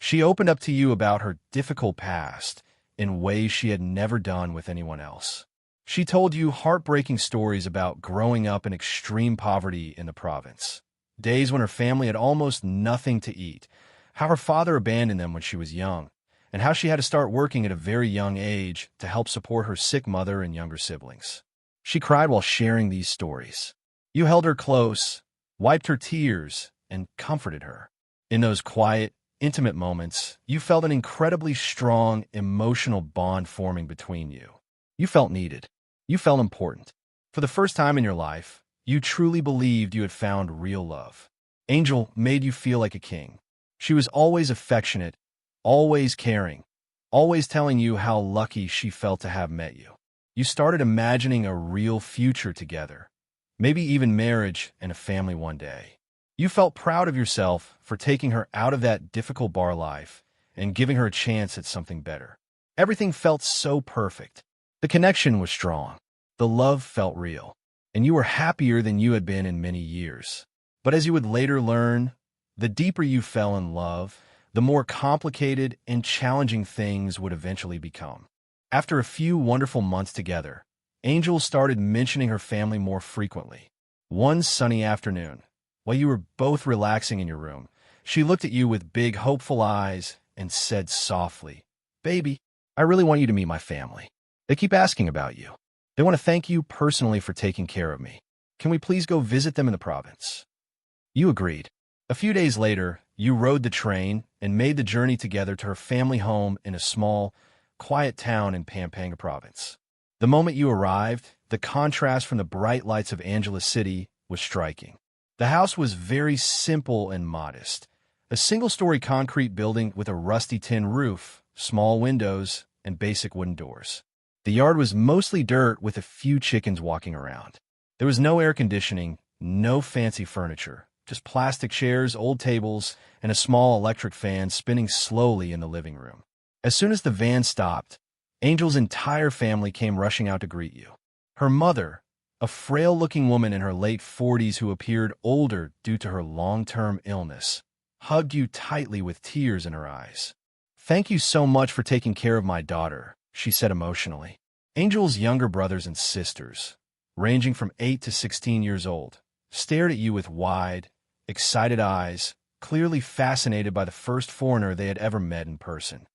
She opened up to you about her difficult past in ways she had never done with anyone else. She told you heartbreaking stories about growing up in extreme poverty in the province, days when her family had almost nothing to eat, how her father abandoned them when she was young, and how she had to start working at a very young age to help support her sick mother and younger siblings. She cried while sharing these stories. You held her close, wiped her tears, and comforted her. In those quiet, intimate moments, you felt an incredibly strong emotional bond forming between you. You felt needed. You felt important. For the first time in your life, you truly believed you had found real love. Angel made you feel like a king. She was always affectionate, always caring, always telling you how lucky she felt to have met you. You started imagining a real future together, maybe even marriage and a family one day. You felt proud of yourself for taking her out of that difficult bar life and giving her a chance at something better. Everything felt so perfect. The connection was strong. The love felt real, and you were happier than you had been in many years. But as you would later learn, the deeper you fell in love, the more complicated and challenging things would eventually become. After a few wonderful months together, Angel started mentioning her family more frequently. One sunny afternoon, while you were both relaxing in your room, she looked at you with big, hopeful eyes and said softly, "Baby, I really want you to meet my family. They keep asking about you. They want to thank you personally for taking care of me. Can we please go visit them in the province?" You agreed. A few days later, you rode the train and made the journey together to her family home in a small, quiet town in Pampanga province. The moment you arrived, the contrast from the bright lights of Angela City was striking. The house was very simple and modest. A single-story concrete building with a rusty tin roof, small windows, and basic wooden doors. The yard was mostly dirt with a few chickens walking around. There was no air conditioning, no fancy furniture, just plastic chairs, old tables, and a small electric fan spinning slowly in the living room. As soon as the van stopped, Angel's entire family came rushing out to greet you. Her mother, a frail-looking woman in her late 40s who appeared older due to her long-term illness, hugged you tightly with tears in her eyes. "Thank you so much for taking care of my daughter," she said emotionally. Angel's younger brothers and sisters, ranging from 8 to 16 years old, stared at you with wide, excited eyes, clearly fascinated by the first foreigner they had ever met in person.